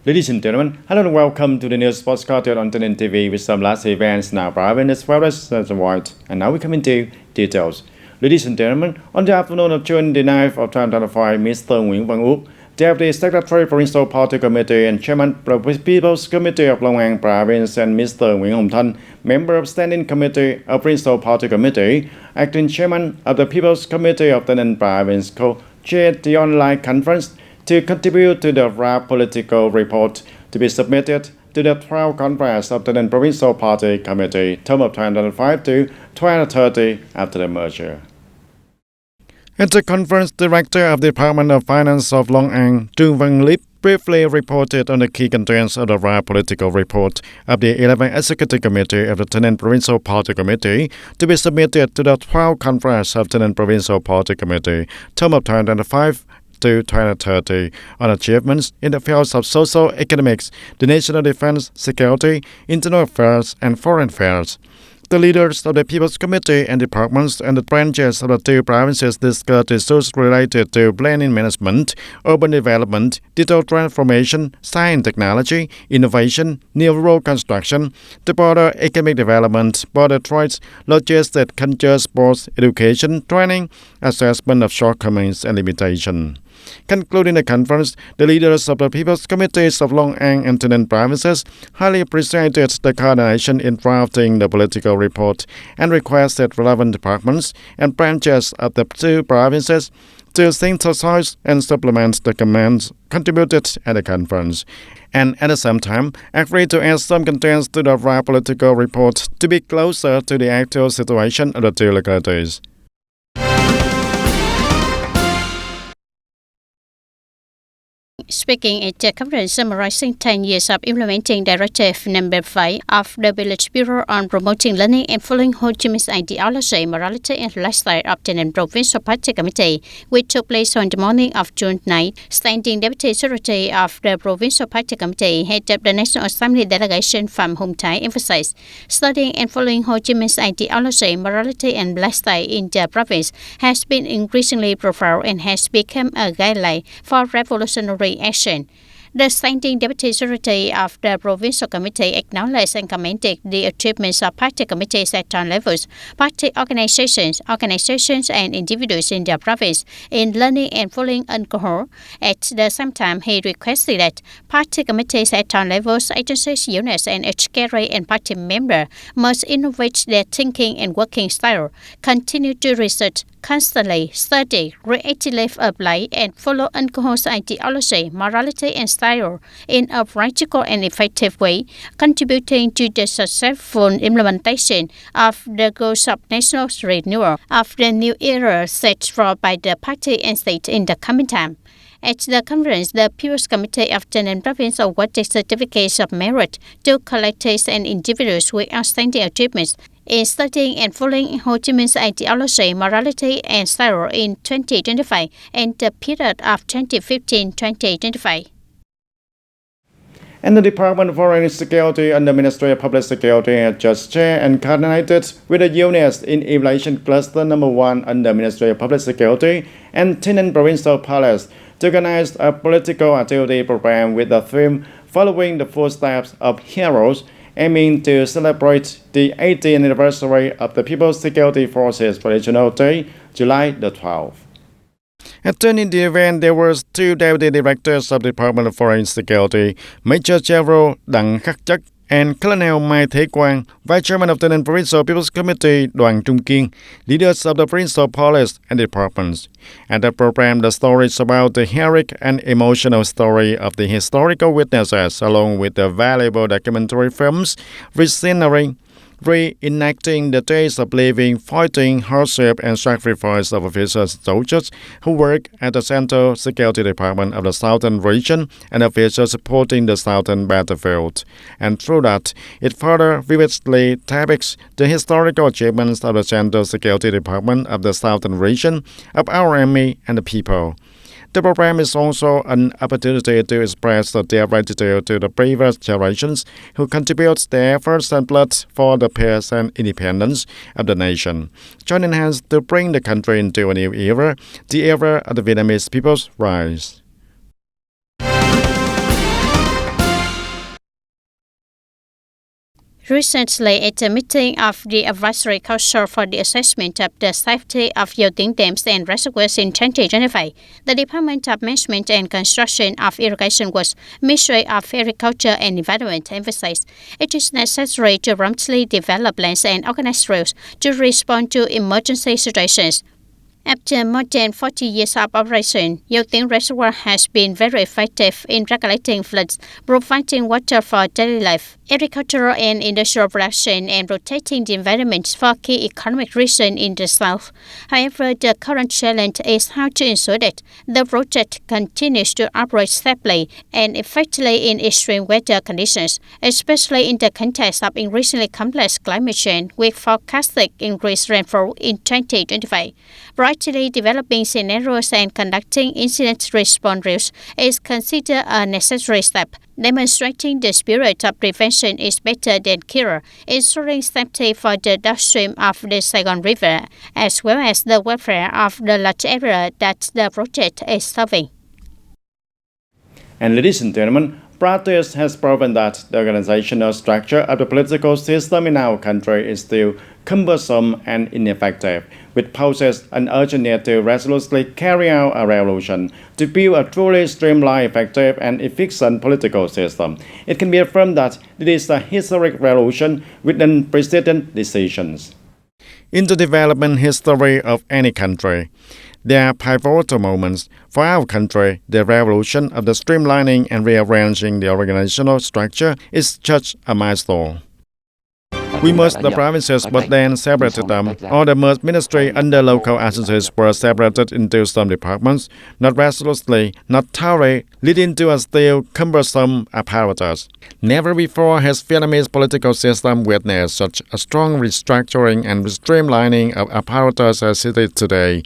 Ladies and gentlemen, hello and welcome to the news postcard on TayNinhTV with some last events now arriving as well as white. And now we come into details. Ladies and gentlemen, on the afternoon of June the 9th of 2025, Mr. Nguyễn Văn Úc, Deputy Secretary Provincial Party Committee and Chairman of the People's Committee of Long An Province, and Mr. Nguyễn Hồng Thanh, Member of Standing Committee of Provincial Party Committee, Acting Chairman of the People's Committee of TayNinhTV Province, co-chaired the online conference to contribute to the draft political report to be submitted to the 12th Congress of the TayNinhTV Provincial Party Committee, term of 2005 to 2030 after the merger. At the conference, Director of the Department of Finance of Long An, Trương Văn Lip, briefly reported on the key contents of the draft political report of the 11th Executive Committee of the TayNinhTV Provincial Party Committee to be submitted to the 12th Congress of the TayNinhTV Provincial Party Committee, term of 2005 to 2030, on achievements in the fields of social economics, the national defense, security, internal affairs, and foreign affairs. The leaders of the People's Committee and departments and the branches of the two provinces discussed issues related to planning management, urban development, digital transformation, science technology, innovation, new road construction, the border economic development, border trades, logistics, culture, sports, education, training, assessment of shortcomings and limitations. Concluding the conference, the leaders of the People's Committees of Long An and TayNinhTV provinces highly appreciated the coordination in drafting the political report and requested relevant departments and branches of the two provinces to synthesize and supplement the comments contributed at the conference, and at the same time agreed to add some contents to the draft political report to be closer to the actual situation of the two localities. Speaking at the conference summarizing 10 years of implementing Directive Number 5 of the Village Bureau on promoting learning and following Ho Chi Minh's ideology, morality and lifestyle of the TayNinhTV Provincial Party Committee, which took place on the morning of June 9, Standing Deputy Secretary of the Provincial Party Committee, head of the National Assembly delegation from Hung Thai, emphasized studying and following Ho Chi Minh's ideology, morality and lifestyle in the province has been increasingly profiled and has become a guideline for revolutionary action. The Standing Deputy Secretary of the Provincial Committee acknowledged and commended the achievements of party committees at all levels, party organizations and individuals in the province in learning and following alcohol. At the same time, he requested that party committees at all levels, agencies, units, and each category and party member must innovate their thinking and working style, continue to research, constantly study, reactively apply and follow alcohol's ideology, morality, and style in a practical and effective way, contributing to the successful implementation of the goals of national renewal of the new era set forth by the party and state in the coming time. At the conference, the People's Committee of TayNinhTV Province awarded certificates of merit to collectives and individuals with outstanding achievements in studying and following Ho Chi Minh's ideology, morality, and style in 2025 and the period of 2015-2025. And the Department of Foreign Security and the Ministry of Public Security has just chaired and coordinated with the units in Aviation Cluster Number 1 under Ministry of Public Security and TayNinhTV Provincial Palace to organize a political activity program with the theme Following the Footsteps of Heroes, aiming to celebrate the 80th anniversary of the People's Security Forces Regional Day, July the 12th. Attending the event, there were two deputy directors of the Department of Foreign Security, Major General Đặng Khắc Chất and Colonel Mai Thế Quang, Vice Chairman of the TayNinhTV Provincial People's Committee, Đoàn Trung Kiên, leaders of the Provincial Police and departments. At the program, the stories about the heroic and emotional story of the historical witnesses, along with the valuable documentary films, reenacting the days of living, fighting, hardship, and sacrifice of officers and soldiers who work at the Central Security Department of the Southern Region and officers supporting the Southern Battlefield. And through that, it further vividly depicts the historical achievements of the Central Security Department of the Southern Region, of our army and the people. The program is also an opportunity to express their gratitude to the previous generations who contribute their efforts and blood for the peace and independence of the nation, joining hands to bring the country into a new era, the era of the Vietnamese people's rise. Recently, at a meeting of the Advisory Council for the Assessment of the Safety of Yachting Dams and Reservoirs in 2025, the Department of Management and Construction of Irrigation Works, Ministry of Agriculture and Environment emphasized it is necessary to promptly develop plans and organize drills to respond to emergency situations. After more than 40 years of operation, Yachting Reservoir has been very effective in regulating floods, providing water for daily life, agricultural and industrial production, and protecting the environment for key economic reasons in the south. However, the current challenge is how to ensure that the project continues to operate safely and effectively in extreme weather conditions, especially in the context of increasingly complex climate change with forecasted increased rainfall in 2025. Proactively developing scenarios and conducting incident response drills is considered a necessary step, demonstrating the spirit of prevention is better than cure, ensuring safety for the downstream of the Saigon River, as well as the welfare of the large area that the project is serving. And ladies and gentlemen, practice has proven that the organizational structure of the political system in our country is still cumbersome and ineffective, which poses an urgent need to resolutely carry out a revolution to build a truly streamlined, effective, and efficient political system. It can be affirmed that it is a historic revolution with unprecedented decisions. In the development history of any country, there are pivotal moments. For our country, the revolution of the streamlining and rearranging the organizational structure is such a milestone. We merged the provinces but then separated them, or the merged ministry under local agencies were separated into some departments, not resolutely, not thoroughly, leading to a still cumbersome apparatus. Never before has Vietnamese political system witnessed such a strong restructuring and streamlining of apparatus as it is today.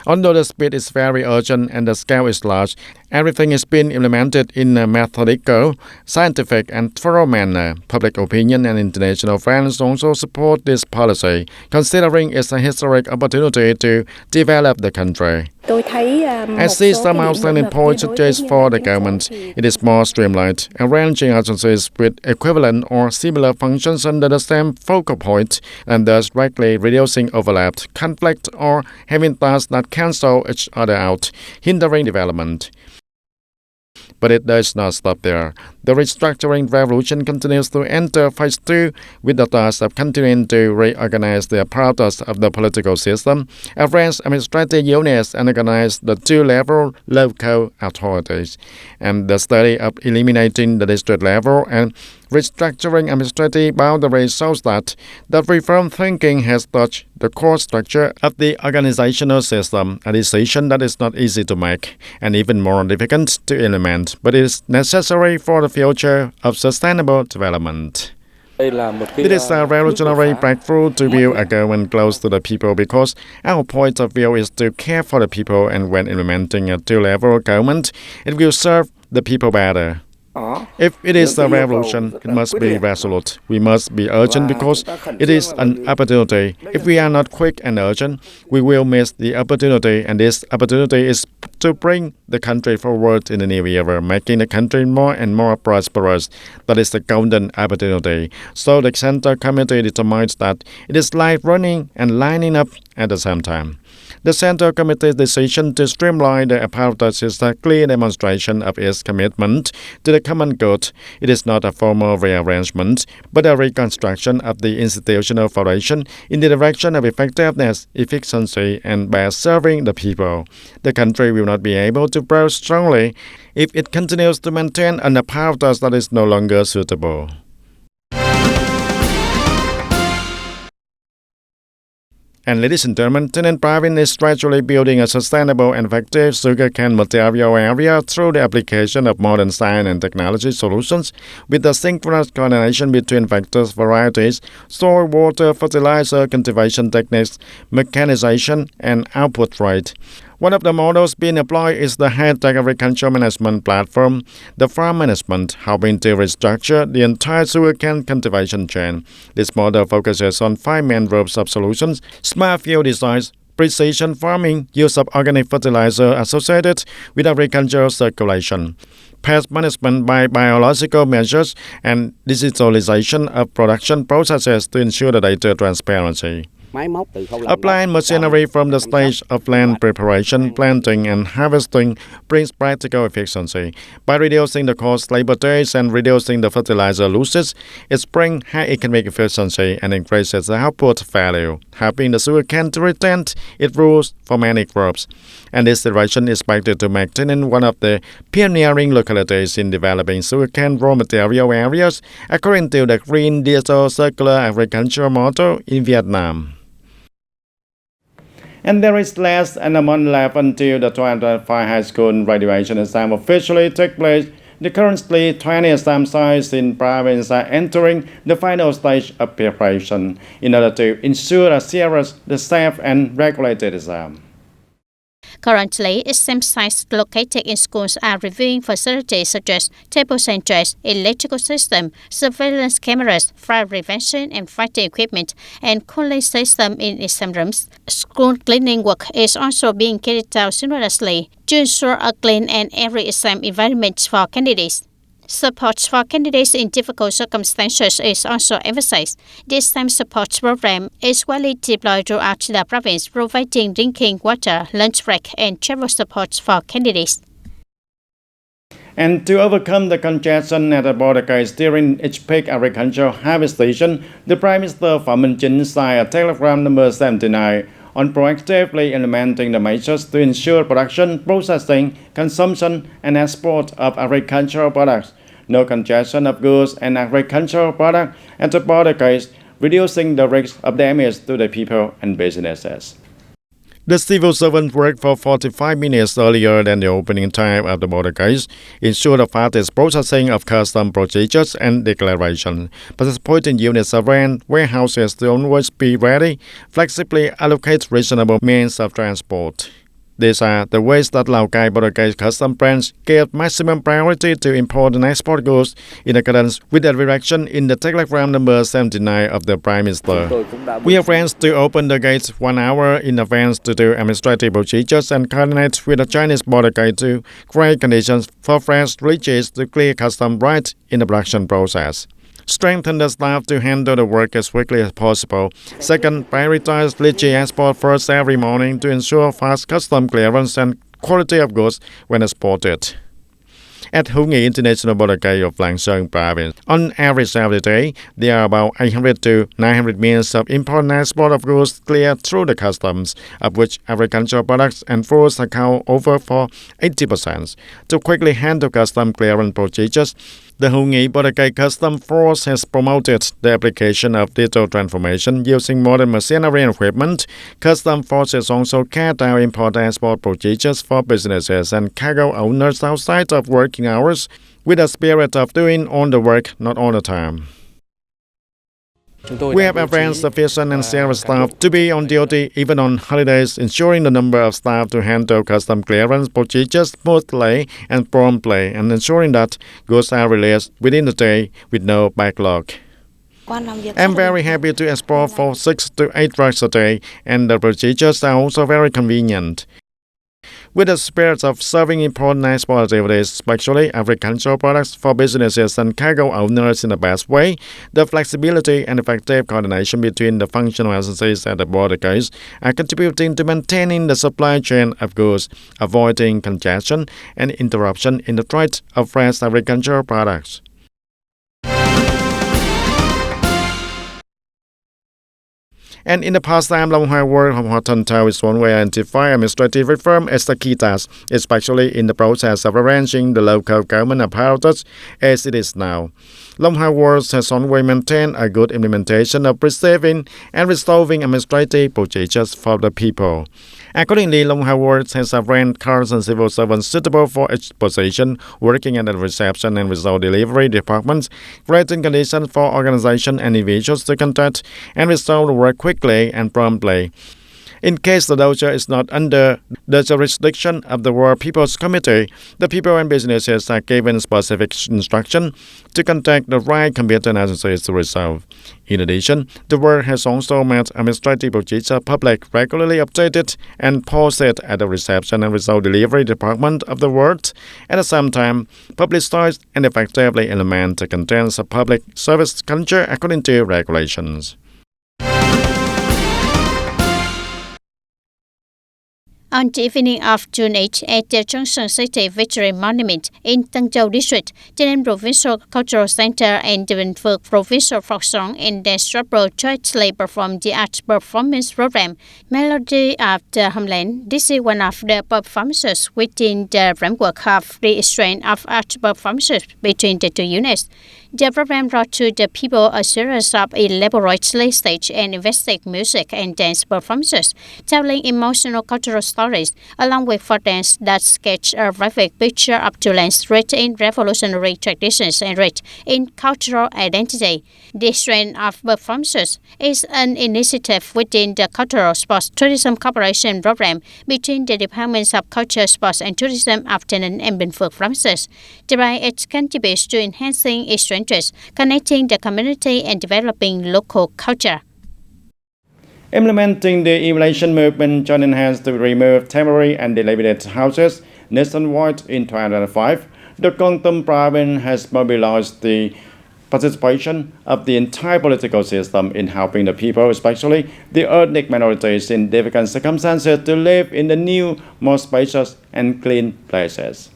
Although the speed is very urgent and the scale is large, everything is being implemented in a methodical, scientific, and thorough manner. Public opinion and international friends also support this policy, considering it's a historic opportunity to develop the country. I see some outstanding points suggested for the government. It is more streamlined, arranging agencies with equivalent or similar functions under the same focal point, and thus greatly reducing overlap, conflict, or having tasks that cancel each other out, hindering development. But it does not stop there. The restructuring revolution continues to enter phase 2 with the task of continuing to reorganize the apparatus of the political system, arrange administrative units, and organize the two-level local authorities, and the study of eliminating the district level and restructuring administrative boundaries shows that the reform thinking has touched the core structure of the organizational system, a decision that is not easy to make and even more difficult to implement, but is necessary for the future of sustainable development. It is a revolutionary breakthrough to build a government close to the people because our point of view is to care for the people, and when implementing a two-level government, it will serve the people better. If it is a revolution, it must be resolute. We must be urgent because it is an opportunity. If we are not quick and urgent, we will miss the opportunity, and this opportunity is to bring the country forward in the new era, making the country more and more prosperous. That is the golden opportunity. So the Center Committee determines that it is like running and lining up at the same time. The Central Committee's decision to streamline the apparatus is a clear demonstration of its commitment to the common good. It is not a formal rearrangement, but a reconstruction of the institutional foundation in the direction of effectiveness, efficiency, and best serving the people. The country will not be able to grow strongly if it continues to maintain an apparatus that is no longer suitable. And ladies and gentlemen, TayNinhTV is gradually building a sustainable and effective sugarcane material area through the application of modern science and technology solutions with the synchronous coordination between vectors, varieties, soil, water, fertilizer, cultivation techniques, mechanization, and output rate. One of the models being applied is the high-tech agriculture management platform, the farm management, helping to restructure the entire sugarcane cultivation chain. This model focuses on 5 main groups of solutions: smart field designs, precision farming, use of organic fertilizer associated with agricultural circulation, pest management by biological measures, and digitalization of production processes to ensure the data transparency. Applying machinery from the stage of land preparation, planting, and harvesting brings practical efficiency. By reducing the cost labor days and reducing the fertilizer losses, it brings high economic efficiency and increases the output value, helping the sugarcane to retain its roots for many crops. And this direction is expected to make TayNinhTV one of the pioneering localities in developing sugarcane raw material areas, according to the Green Digital Circular Agriculture model in Vietnam. And there is less than a month left until the 2025 high school graduation exam officially takes place. The currently 20 exam sites in province are entering the final stage of preparation in order to ensure a serious, safe, and regulated exam. Currently, exam sites located in schools are reviewing facilities such as table centers, electrical system, surveillance cameras, fire prevention and fighting equipment, and cooling system in exam rooms. School cleaning work is also being carried out simultaneously to ensure a clean and airy exam environment for candidates. Support for candidates in difficult circumstances is also emphasized. This exam support program is widely deployed throughout the province, providing drinking water, lunch break, and travel support for candidates. And to overcome the congestion at the border gates during each peak agricultural harvest season, the Prime Minister Phạm Minh Chính signed a telegram number 79 on proactively implementing the measures to ensure production, processing, consumption, and export of agricultural products, no congestion of goods and agricultural products at the border gates, reducing the risk of damage to the people and businesses. The civil servant worked for 45 minutes earlier than the opening time of the border gates, ensure the fastest processing of custom procedures and declaration. Participating units around warehouses to always be ready, flexibly allocate reasonable means of transport. These are the ways that Lào Cai border gate custom branch gave maximum priority to import and export goods in accordance with the direction in the telegram number 79 of the Prime Minister. We have arranged to open the gates 1 hour in advance to do administrative procedures and coordinate with the Chinese border gate to create conditions for fresh riches to clear custom right in the production process. Strengthen the staff to handle the work as quickly as possible. Second, prioritize lychee export first every morning to ensure fast custom clearance and quality of goods when exported. At Hữu Nghị International Border Gate of Lạng Sơn Province, on average every day, there are about 800 to 900 meals of import and export of goods cleared through the customs, of which agricultural products and fruits account over for 80%. To quickly handle custom clearance procedures, the Hữu Nghị Border Gate Custom Force has promoted the application of digital transformation using modern machinery and equipment. Custom forces also carried out import and export procedures for businesses and cargo owners outside of working hours with a spirit of doing all the work, not all the time. We have arranged sufficient and serious staff to be on duty even on holidays, ensuring the number of staff to handle custom clearance procedures smoothly and promptly, and ensuring that goods are released within the day with no backlog. I'm very happy to export for 6 to 8 trucks a day, and the procedures are also very convenient. With the spirit of serving important export activities, especially agricultural products for businesses and cargo owners in the best way, the flexibility and effective coordination between the functional agencies at the border gates are contributing to maintaining the supply chain of goods, avoiding congestion and interruption in the trade of fresh agricultural products. And in the past time, Long Hai worked on with one way identify administrative reform as the key task, especially in the process of arranging the local government apparatus as it is now. Long Hai Works has always maintained a good implementation of preserving and resolving administrative procedures for the people. Accordingly, Long Hai Works has arranged cars and civil servants suitable for each position, working at the reception and result delivery departments, creating conditions for organization and individuals to conduct and resolve the work quickly and promptly. In case the dojo is not under the jurisdiction of the World People's Committee, the people and businesses are given specific instruction to contact the right competent agencies to resolve. In addition, the work has also made administrative procedure public, regularly updated and posted at the reception and result delivery department of the work. At the same time, publicized and effectively implement the contents of public service culture according to regulations. On the evening of June 8 at the Junction City Victory Monument in Tân Châu District, Tayninh Provincial Cultural Center and Vĩnh Phước Provincial Folk Song and Dance Troupe jointly performed the art performance program Melody of the Homeland. This is one of the performances within the framework of the exchange of art performances between the two units. The program brought to the people a series of elaborately staged and invested music and dance performances, telling emotional cultural stories, along with folk dance that sketch a vivid picture of two lands rich in revolutionary traditions and rich in cultural identity. This trend of performances is an initiative within the Cultural Sports Tourism Corporation program between the Departments of Culture, Sports and Tourism of Tayninh and Vĩnh Phước provinces. Thereby, it contributes to enhancing exchanges, connecting the community and developing local culture. Implementing the elimination movement joined hands to remove temporary and dilapidated houses nationwide in 2005, the Kon Tum province has mobilized the participation of the entire political system in helping the people, especially the ethnic minorities in difficult circumstances, to live in the new, more spacious and clean places.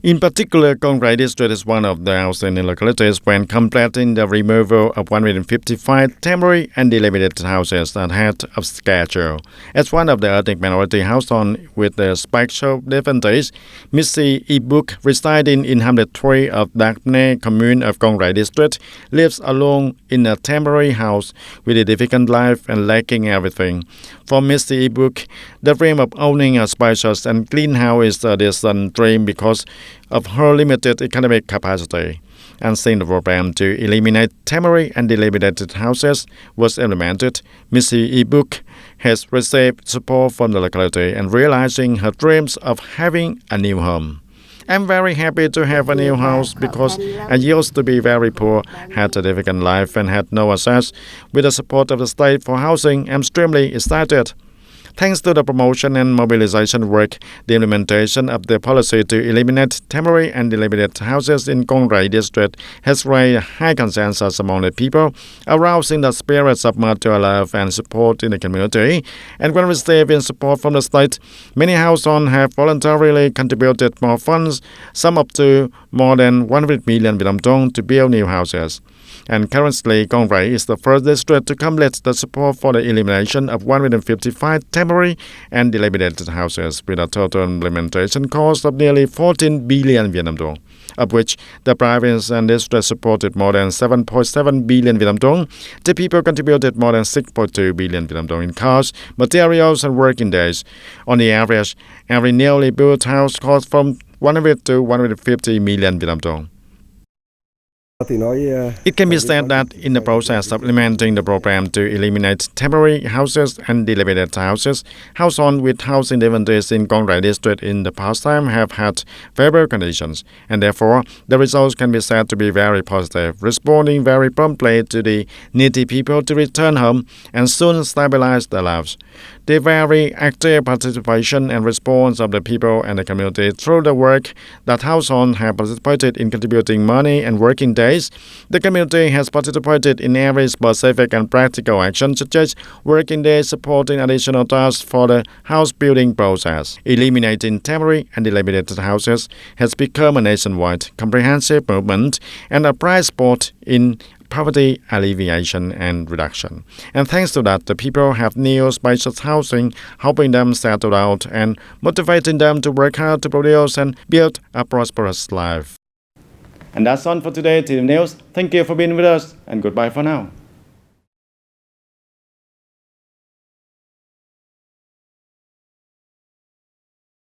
In particular, Kon Rai district is one of the outstanding localities when completing the removal of 155 temporary and dilapidated houses ahead of schedule. As one of the ethnic minority households with the special difficulties, Missy Ibuk, residing in Hamlet 3 of Dakne commune of Kon Rai district, lives alone in a temporary house with a difficult life and lacking everything. For Missy Ibuk, the dream of owning a spacious and clean house is a distant dream because of her limited economic capacity. And since the program to eliminate temporary and dilapidated houses was implemented, Missy Ibuk has received support from the locality and realizing her dreams of having a new home. I'm very happy to have a new house because I used to be very poor, had a difficult life and had no access. With the support of the state for housing, I'm extremely excited. Thanks to the promotion and mobilization work, the implementation of the policy to eliminate temporary and dilapidated houses in Kon Rai district has raised high consensus among the people, arousing the spirits of mutual love and support in the community. And when receiving support from the state, many households have voluntarily contributed more funds, some up to more than 100 million Vietnam dong to build new houses. And currently, Kon Rai is the first district to complete the support for the elimination of 155 temporary and dilapidated houses with a total implementation cost of nearly 14 billion Vietnam dong, of which the province and district supported more than 7.7 billion Vietnam dong. The people contributed more than 6.2 billion Vietnam dong in costs, materials, and working days. On the average, every newly built house costs from 100 to 150 million Vietnam dong. It can be said that in the process of implementing the program to eliminate temporary houses and dilapidated houses, households with housing difficulties in Kon Rai district in the past time have had favorable conditions, and therefore the results can be said to be very positive, responding very promptly to the needy people to return home and soon stabilize their lives. The very active participation and response of the people and the community through the work that households have participated in contributing money and working days. The community has participated in every specific and practical action, such as working days supporting additional tasks for the house building process. Eliminating temporary and dilapidated houses has become a nationwide comprehensive movement and a bright spot in poverty alleviation and reduction. And thanks to that, the people have new spacious housing, helping them settle out and motivating them to work hard to produce and build a prosperous life. And that's all for today, TTV News. Thank you for being with us, and goodbye for now.